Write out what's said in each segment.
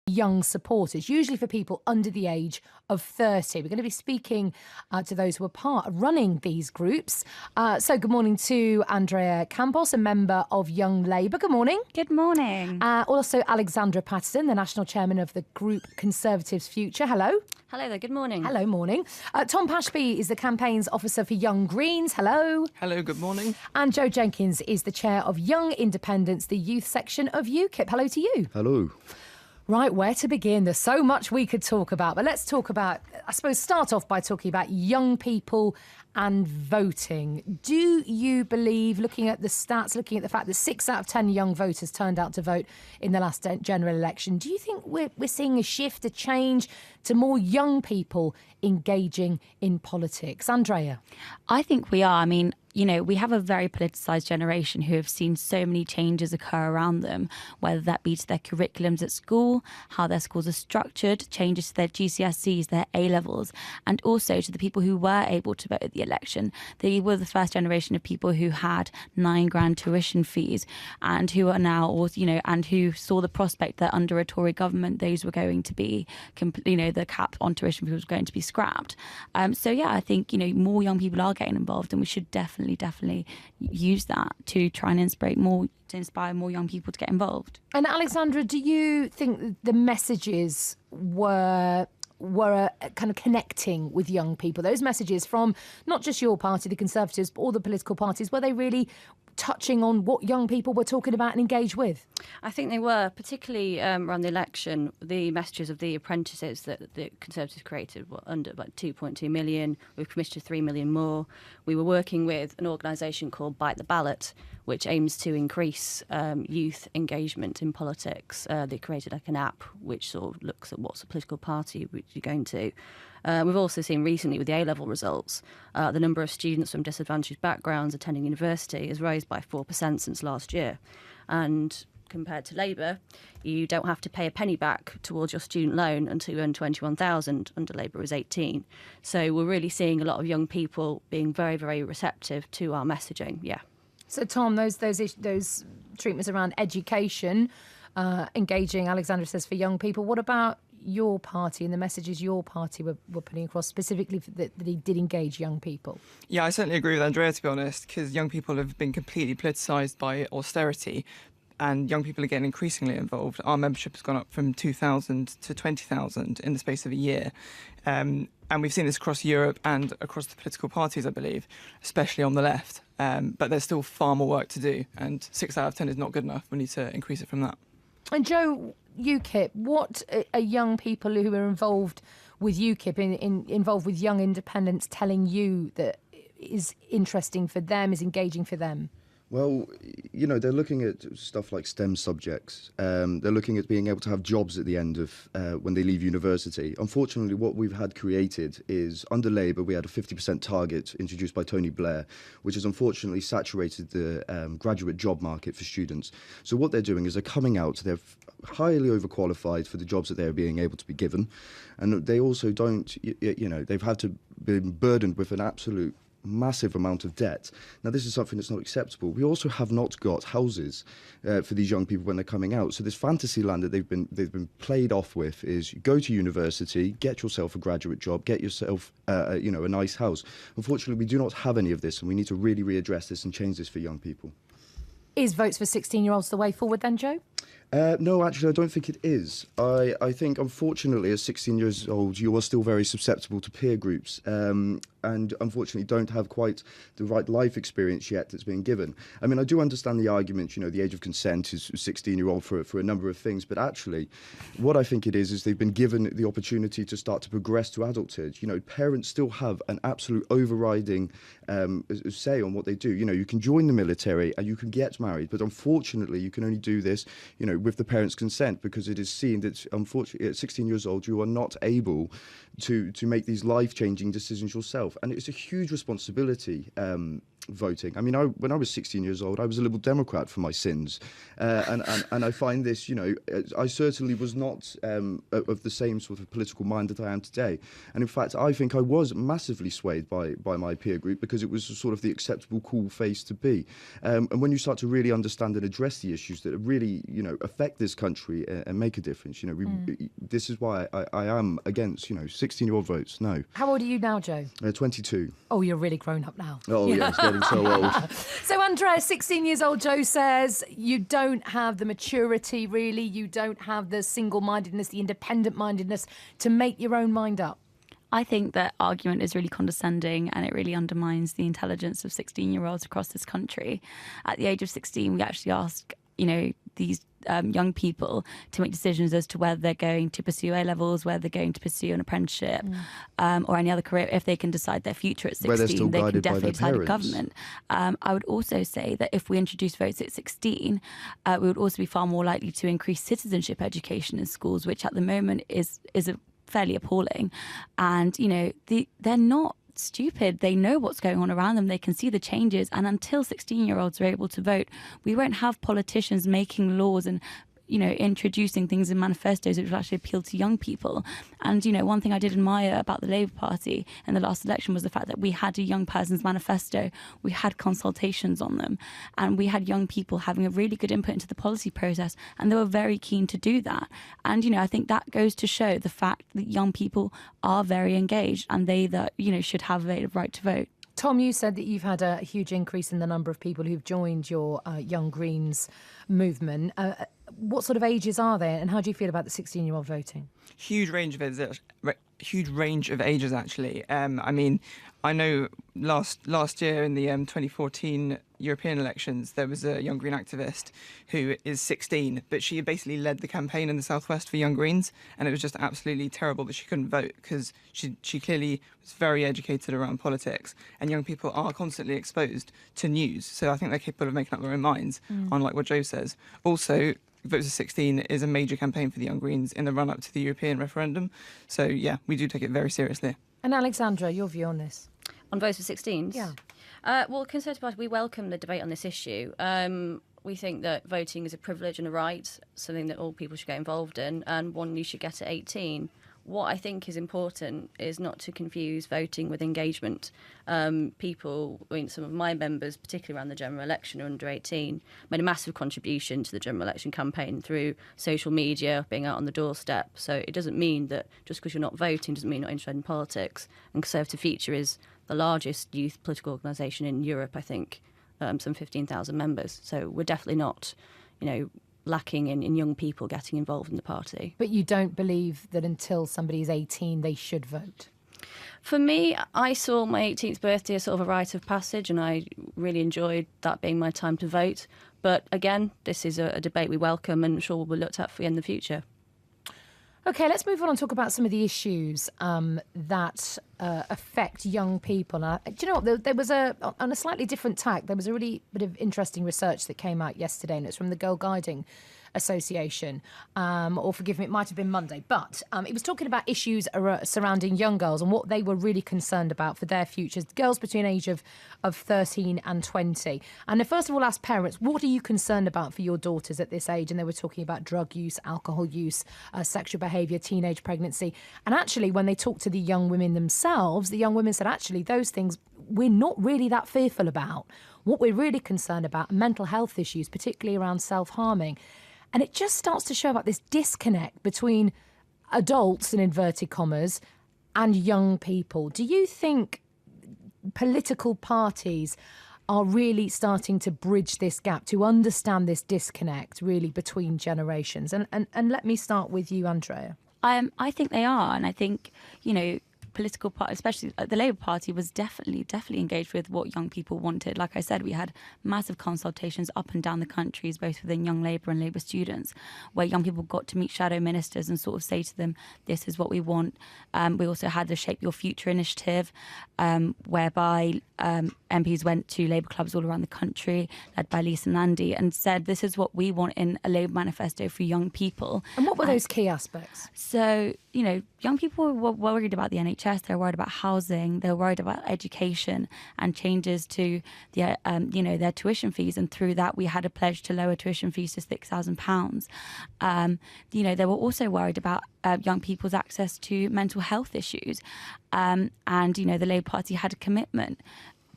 young supporters, usually for people under the age of 30. We're going to be speaking to those who are running these groups. So good morning to Andrea Campos, a member of Young Labour. Good morning. Good morning. Also Alexandra Patterson, the national chairman of the group Conservatives Future. Hello. Hello there, good morning. Hello, morning. Tom Pashby is the campaigns officer for Young Greens. Hello. Hello, good morning. And Joe Jenkins is the chair of Young Independents, the youth section of UKIP. Hello to you. Hello. Right, where to begin? There's so much we could talk about, but let's talk about, I suppose, start off by talking about young people and voting. Do you believe, looking at the stats, looking at the fact that 6 out of 10 young voters turned out to vote in the last general election, do you think we're seeing a shift, a change to more young people engaging in politics? Andrea? I think we are. I mean, you know, we have a very politicised generation who have seen so many changes occur around them, whether that be to their curriculums at school, how their schools are structured, changes to their GCSEs, their A-levels, and also to the people who were able to vote at the election. They were the first generation of people who had £9,000 tuition fees and who are now, you know, and who saw the prospect that under a Tory government, those were going to be, you know, the cap on tuition fees was going to be scrapped. So, yeah, I think, you know, more young people are getting involved, and we should definitely use that to try and inspire more young people to get involved. And Alexandra, do you think the messages were kind of connecting with young people? Those messages from not just your party, the Conservatives, but all the political parties, were they really touching on what young people were talking about and engaged with? I think they were, particularly around the election. The messages of the apprentices that the Conservatives created were under like 2.2 million. We've commissioned 3 million more. We were working with an organisation called Bite the Ballot, which aims to increase youth engagement in politics. They created like an app which sort of looks at what's a political party which you're going to. We've also seen recently with the A-level results, the number of students from disadvantaged backgrounds attending university has risen by 4% since last year. And compared to Labour, you don't have to pay a penny back towards your student loan until you earn 21,000. Under Labour is 18. So we're really seeing a lot of young people being very, very receptive to our messaging. Yeah. So Tom, those treatments around education, engaging, Alexandra says, for young people. What about your party and the messages your party were putting across, specifically that he did engage young people? Yeah, I certainly agree with Andrea, to be honest, because young people have been completely politicised by austerity, and young people are getting increasingly involved. Our membership has gone up from 2,000 to 20,000 in the space of a year. And we've seen this across Europe and across the political parties, I believe, especially on the left. But there's still far more work to do, and 6 out of 10 is not good enough. We need to increase it from that. And Joe, UKIP, what are young people who are involved with UKIP, involved with Young Independents, telling you that is interesting for them, is engaging for them? Well, you know, they're looking at stuff like STEM subjects. They're looking at being able to have jobs at the end of when they leave university. Unfortunately, what we've had created is, under Labour, we had a 50% target introduced by Tony Blair, which has unfortunately saturated the graduate job market for students. So what they're doing is they're coming out, they're highly overqualified for the jobs that they're being able to be given. And they also don't, you know, they've had to be burdened with an absolute massive amount of debt. Now, this is something that's not acceptable. We also have not got houses for these young people when they're coming out. So this fantasy land that they've been played off with is you go to university, get yourself a graduate job, get yourself you know, a nice house. Unfortunately, we do not have any of this, and we need to really readdress this and change this for young people. Is votes for 16-year-olds the way forward then, Joe? No, actually, I don't think it is. I think, unfortunately, as 16 years old, you are still very susceptible to peer groups and unfortunately don't have quite the right life experience yet that's being given. I mean, I do understand the argument, you know, the age of consent is 16-year-old for a number of things, but actually what I think it is they've been given the opportunity to start to progress to adulthood. You know, parents still have an absolute overriding say on what they do. You know, you can join the military and you can get married, but unfortunately you can only do this, you know, with the parents' consent, because it is seen that, unfortunately, at 16 years old, you are not able to make these life-changing decisions yourself. And it's a huge responsibility voting. I mean, when I was 16 years old, I was a Liberal Democrat for my sins. And I find this, you know, I certainly was not of the same sort of political mind that I am today. And in fact, I think I was massively swayed by my peer group because it was sort of the acceptable, cool face to be. And when you start to really understand and address the issues that really, you know, affect this country and make a difference, you know, this is why I am against, you know, 16-year-old votes. No. How old are you now, Joe? 22. Oh, you're really grown up now. Oh, yeah, it's getting so old. So, Andrea, 16 years old, Joe says you don't have the maturity, really. You don't have the single-mindedness, the independent-mindedness to make your own mind up. I think that argument is really condescending and it really undermines the intelligence of 16-year-olds across this country. At the age of 16, we actually ask, you know, these young people to make decisions as to whether they're going to pursue A-levels, whether they're going to pursue an apprenticeship or any other career. If they can decide their future at 16, they can definitely decide a government. I would also say that if we introduce votes at 16, we would also be far more likely to increase citizenship education in schools, which at the moment is fairly appalling. And, you know, they're not stupid. They know what's going on around them. They can see the changes. And until 16-year-olds are able to vote, we won't have politicians making laws and, you know, introducing things in manifestos which will actually appeal to young people. And, you know, one thing I did admire about the Labour Party in the last election was the fact that we had a young person's manifesto, we had consultations on them, and we had young people having a really good input into the policy process, and they were very keen to do that. And, you know, I think that goes to show the fact that young people are very engaged and that, you know, should have a right to vote. Tom, you said that you've had a huge increase in the number of people who've joined your Young Greens movement. What sort of ages are they, and how do you feel about the 16-year-old voting? Huge range of ages, actually. I mean, I know last year in the 2014 European elections, there was a Young Green activist who is 16, but she basically led the campaign in the Southwest for Young Greens, and it was just absolutely terrible that she couldn't vote because she clearly was very educated around politics, and young people are constantly exposed to news, so I think they're capable of making up their own minds, unlike what Joe says. Also, Votes to 16 is a major campaign for the Young Greens in the run-up to the European referendum. So, yeah, we do take it very seriously. And Alexandra, your view on this? On votes for 16s? Yeah. Well, Conservative Party, we welcome the debate on this issue. We think that voting is a privilege and a right, something that all people should get involved in, and one you should get at 18. What I think is important is not to confuse voting with engagement. People, I mean, some of my members, particularly around the general election, are under 18, made a massive contribution to the general election campaign through social media, being out on the doorstep. So it doesn't mean that just because you're not voting doesn't mean you're not interested in politics. And Conservative Future is the largest youth political organisation in Europe, I think, some 15,000 members. So we're definitely not, you know, lacking in young people getting involved in the party. But you don't believe that until somebody's 18 they should vote? For me, I saw my 18th birthday as sort of a rite of passage, and I really enjoyed that being my time to vote. But again, this is a debate we welcome and I'm sure will be looked at in the future. OK, let's move on and talk about some of the issues that affect young people. Do you know what? There was on a slightly different tack, there was a really bit of interesting research that came out yesterday, and it's from the Girl Guiding Association, or forgive me, it might have been Monday, but it was talking about issues surrounding young girls and what they were really concerned about for their futures, girls between age of 13 and 20. And they first of all asked parents, what are you concerned about for your daughters at this age? And they were talking about drug use, alcohol use, sexual behaviour, teenage pregnancy. And actually, when they talked to the young women themselves, the young women said, actually, those things we're not really that fearful about. What we're really concerned about are mental health issues, particularly around self-harming. And it just starts to show about this disconnect between adults, in inverted commas, and young people. Do you think political parties are really starting to bridge this gap, to understand this disconnect really between generations? And let me start with you, Andrea. I think they are. And I think, you know, political party, especially the Labour Party, was definitely engaged with what young people wanted. Like I said, we had massive consultations up and down the countries, both within Young Labour and Labour students, where young people got to meet shadow ministers and sort of say to them, this is what we want. We also had the Shape Your Future initiative, whereby MPs went to Labour clubs all around the country, led by Lisa Nandy, and said, this is what we want in a Labour manifesto for young people. And what were those key aspects? So, you know, young people were worried about the NHS. NHS, they're worried about housing, they're worried about education and changes to their, their tuition fees. And through that, we had a pledge to lower tuition fees to £6,000. They were also worried about young people's access to mental health issues. And, the Labour Party had a commitment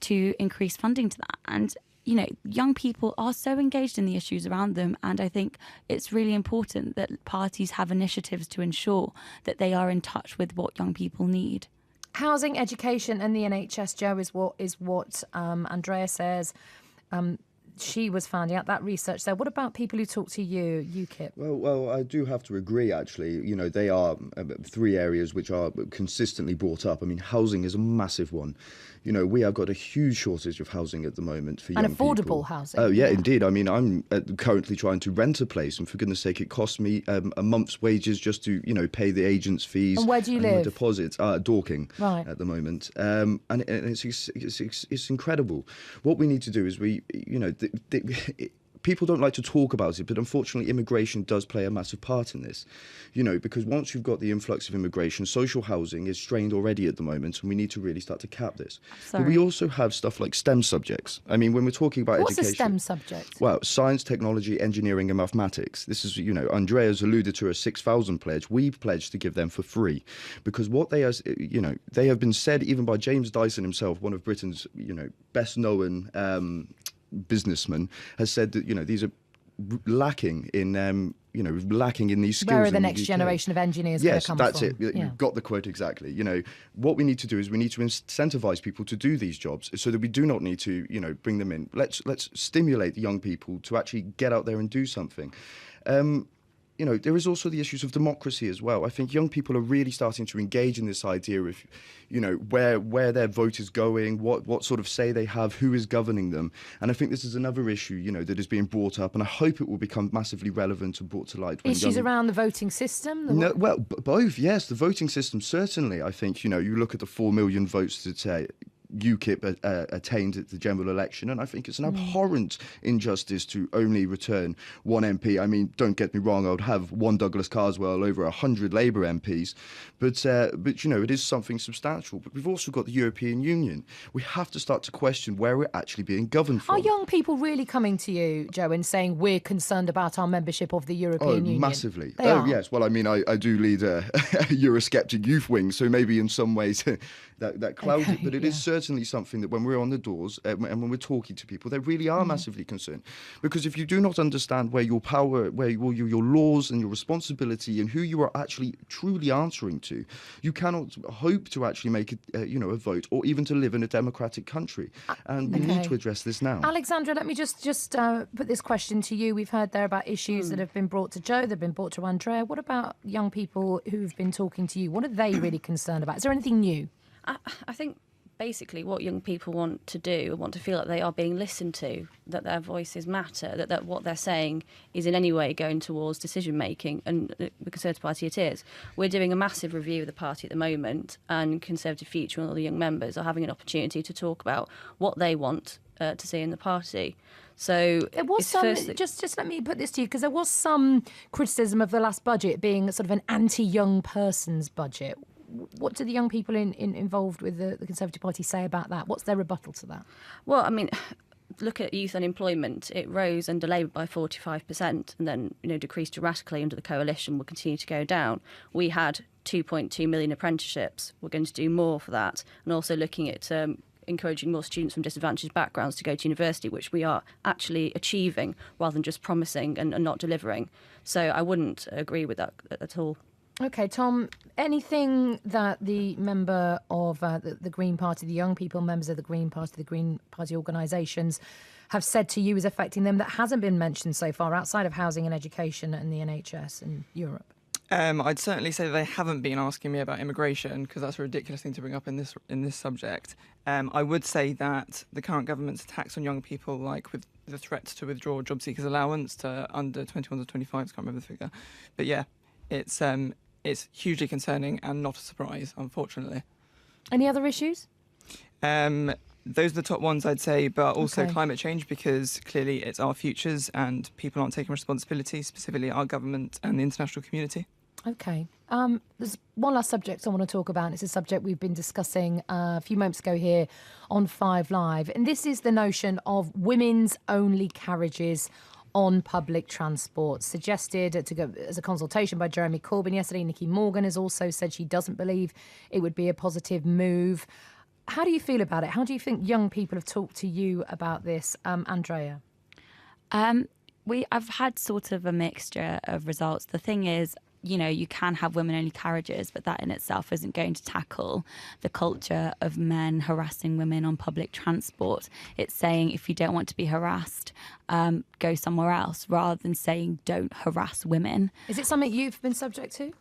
to increase funding to that. And young people are so engaged in the issues around them. And I think it's really important that parties have initiatives to ensure that they are in touch with what young people need. Housing, education and the NHS, Joe, is what Andrea says. She was finding out that research there. What about people who talk to you, UKIP? Well, I do have to agree, actually. They are three areas which are consistently brought up. I mean, housing is a massive one. We have got a huge shortage of housing at the moment for young people. And affordable housing. Oh, yeah, indeed. I mean, I'm currently trying to rent a place, and for goodness sake, it costs me a month's wages just to, pay the agent's fees. And where do you live? My deposits. Dorking, right, at the moment. And it's incredible. What we need to do is people don't like to talk about it, but unfortunately immigration does play a massive part in this. Because once you've got the influx of immigration, social housing is strained already at the moment, and we need to really start to cap this. But we also have stuff like STEM subjects. I mean, when we're talking about education... What's a STEM subject? Well, science, technology, engineering and mathematics. This is, Andrea's alluded to a 6,000 pledge. We've pledged to give them for free. Because what they are, they have been said even by James Dyson himself, one of Britain's, best known businessman, has said that these are lacking in these skills. Where are the next generation of engineers going to come from? Yes, that's it. You've got the quote exactly. What we need to do is we need to incentivize people to do these jobs so that we do not need to bring them in. Let's stimulate the young people to actually get out there and do something. There is also the issues of democracy as well. I think young people are really starting to engage in this idea of, where their vote is going, what sort of say they have, who is governing them. And I think this is another issue, that is being brought up, and I hope it will become massively relevant and brought to light. Issues around the voting system? Both, yes. The voting system, certainly. I think, you look at the 4 million votes that UKIP attained at the general election, and I think it's an abhorrent injustice to only return one MP. I mean, don't get me wrong, I would have one Douglas Carswell over 100 Labour MPs, but it is something substantial. But we've also got the European Union. We have to start to question where we're actually being governed from. Are young people really coming to you, Joe, and saying we're concerned about our membership of the European Union? Massively. They are. Yes. Well, I mean, I do lead a Eurosceptic youth wing, so maybe in some ways that clouds it, but it is certainly something that when we're on the doors and when we're talking to people, they really are massively concerned. Because if you do not understand where your power, where your laws and your responsibility and who you are actually truly answering to, you cannot hope to actually make a vote or even to live in a democratic country. And we need to address this now. Alexandra, let me just put this question to you. We've heard there about issues that have been brought to Joe, that have been brought to Andrea. What about young people who've been talking to you? What are they really concerned about? Is there anything new? I think basically what young people want to do, want to feel that they are being listened to, that their voices matter, that what they're saying is in any way going towards decision making, and the Conservative Party it is. We're doing a massive review of the party at the moment, and Conservative Future and all the young members are having an opportunity to talk about what they want to see in the party. So there was just let me put this to you, because there was some criticism of the last budget being sort of an anti-young person's budget. What do the young people involved with the Conservative Party say about that? What's their rebuttal to that? Well, I mean, look at youth unemployment. It rose under Labour by 45% and then decreased dramatically under the coalition. Will continue to go down. We had 2.2 million apprenticeships. We're going to do more for that, and also looking at encouraging more students from disadvantaged backgrounds to go to university, which we are actually achieving rather than just promising and not delivering. So I wouldn't agree with that at all. OK, Tom, anything that the member of the Green Party, the young people, members of the Green Party organisations have said to you is affecting them that hasn't been mentioned so far outside of housing and education and the NHS in Europe? I'd certainly say they haven't been asking me about immigration, because that's a ridiculous thing to bring up in this subject. I would say that the current government's attacks on young people, like with the threats to withdraw job seekers allowance to under 21s or 25s, can't remember the figure, but yeah, it's hugely concerning and not a surprise, unfortunately. Any other issues? Those are the top ones, I'd say, but also climate change, because clearly it's our futures and people aren't taking responsibility, specifically our government and the international community. Okay. There's one last subject I want to talk about, and it's a subject we've been discussing a few moments ago here on 5 Live, and this is the notion of women's only carriages on public transport, suggested to go as a consultation by Jeremy Corbyn yesterday. Nicky Morgan has also said she doesn't believe it would be a positive move. How do you feel about it? How do you think young people have talked to you about this, Andrea? I've had sort of a mixture of results. The thing is, you know, you can have women-only carriages, but that in itself isn't going to tackle the culture of men harassing women on public transport. It's saying if you don't want to be harassed, go somewhere else, rather than saying don't harass women. Is it something you've been subject to?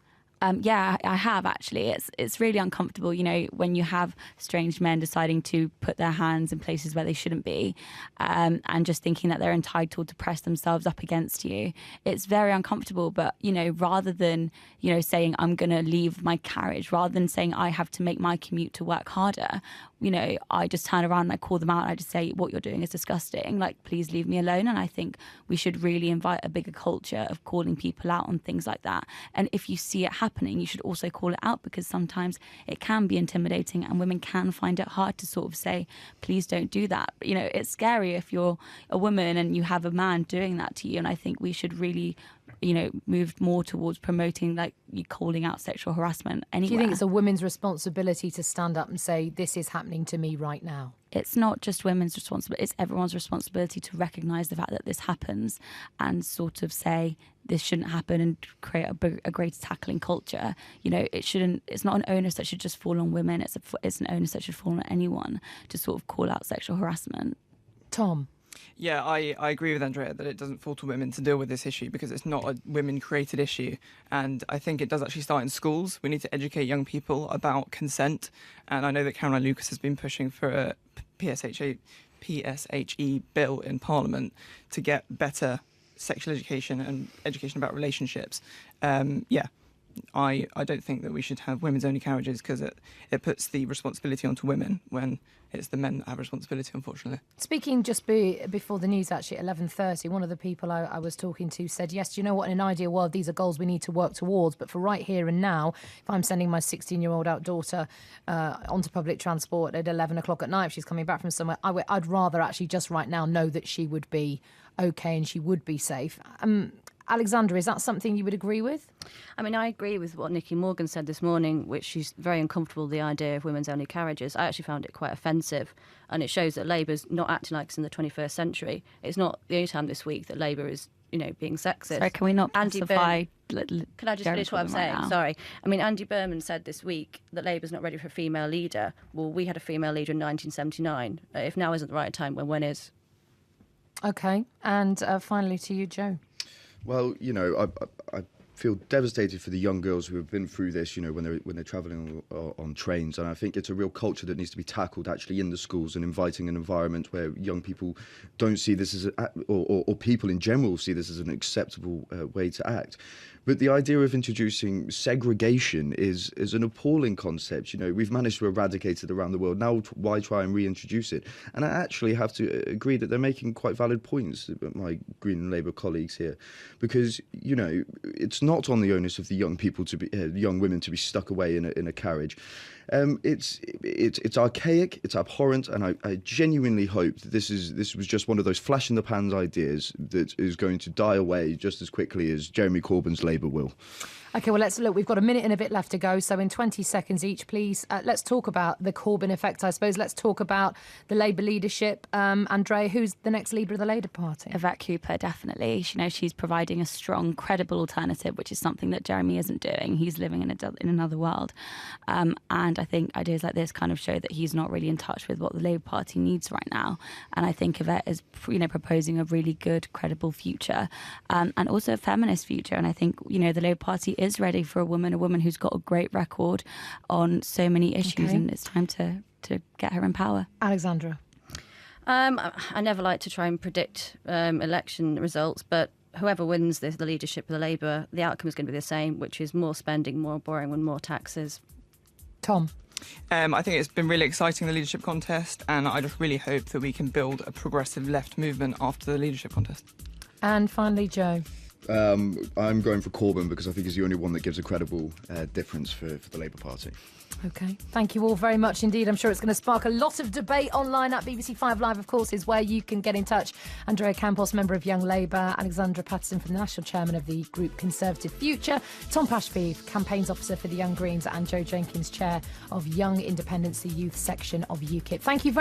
Yeah, I have actually. It's really uncomfortable, you know, when you have strange men deciding to put their hands in places where they shouldn't be, and just thinking that they're entitled to press themselves up against you. It's very uncomfortable, but, you know, rather than, you know, saying I'm going to leave my carriage, rather than saying I have to make my commute to work harder, you know, I just turn around and I call them out and I just say, what you're doing is disgusting. Like, please leave me alone. And I think we should really invite a bigger culture of calling people out on things like that. And if you see it happening, you should also call it out, because sometimes it can be intimidating and women can find it hard to sort of say, please don't do that. But, you know, it's scary if you're a woman and you have a man doing that to you. And I think we should really, you know, move more towards promoting, like, you calling out sexual harassment anywhere. Do you think it's a woman's responsibility to stand up and say, this is happening to me right now? It's not just women's responsibility, it's everyone's responsibility to recognise the fact that this happens and sort of say this shouldn't happen and create a greater tackling culture. You know, it's not an onus that should just fall on women, it's an onus that should fall on anyone to sort of call out sexual harassment. Tom? Yeah, I agree with Andrea that it doesn't fall to women to deal with this issue, because it's not a women-created issue. And I think it does actually start in schools. We need to educate young people about consent. And I know that Caroline Lucas has been pushing for a PSHE bill in Parliament to get better sexual education and education about relationships. I don't think that we should have women's only carriages, because it puts the responsibility onto women when it's the men that have responsibility, unfortunately. Speaking just before the news, actually, at 11:30, one of the people I was talking to said, yes, you know what, in an ideal world, these are goals we need to work towards. But for right here and now, if I'm sending my 16-year-old out daughter onto public transport at 11 o'clock at night, if she's coming back from somewhere, I'd rather actually just right now know that she would be okay and she would be safe. Alexandra, is that something you would agree with? I mean, I agree with what Nicky Morgan said this morning, which she's very uncomfortable with the idea of women's only carriages. I actually found it quite offensive, and it shows that Labour's not acting like it's in the 21st century. It's not the only time this week that Labour is, you know, being sexist. Sorry, can we not pacify? Can I just finish what I'm saying? Right. Sorry. I mean, Andy Berman said this week that Labour's not ready for a female leader. Well, we had a female leader in 1979. If now isn't the right time, when is? OK. And finally to you, Joe. Well, you know, I feel devastated for the young girls who have been through this, you know, when they're travelling on trains. And I think it's a real culture that needs to be tackled actually in the schools, and inviting an environment where young people don't see this as, or people in general see this as an acceptable way to act. But the idea of introducing segregation is an appalling concept. You know, we've managed to eradicate it around the world. Now, why try and reintroduce it? And I actually have to agree that they're making quite valid points, my Green and Labour colleagues here, because, you know, it's not on the onus of the young people to be young women to be stuck away in a carriage. It's archaic, it's abhorrent, and I genuinely hope that this was just one of those flash in the pan ideas that is going to die away just as quickly as Jeremy Corbyn's Labour will. OK, well, let's look. We've got a minute and a bit left to go. So in 20 seconds each, please, let's talk about the Corbyn effect, I suppose. Let's talk about the Labour leadership. Andrea, who's the next leader of the Labour Party? Yvette Cooper, definitely. You know, she's providing a strong, credible alternative, which is something that Jeremy isn't doing. He's living in another world. And I think ideas like this kind of show that he's not really in touch with what the Labour Party needs right now. And I think Yvette is, you know, proposing a really good, credible future, and also a feminist future. And I think, you know, the Labour Party is ready for a woman who's got a great record on so many issues, and it's time to get her in power. Alexandra? I never like to try and predict election results, but whoever wins the leadership of the Labour, the outcome is going to be the same, which is more spending, more borrowing and more taxes. Tom? I think it's been really exciting, the leadership contest, and I just really hope that we can build a progressive left movement after the leadership contest. And finally, Joe? I'm going for Corbyn because I think he's the only one that gives a credible difference for the Labour Party. OK, thank you all very much indeed. I'm sure it's going to spark a lot of debate online at BBC 5 Live, of course, is where you can get in touch. Andrea Campos, member of Young Labour, Alexandra Patterson for the National Chairman of the group Conservative Future, Tom Pashby, Campaigns Officer for the Young Greens, and Joe Jenkins, Chair of Young Independence, the youth section of UKIP. Thank you very much.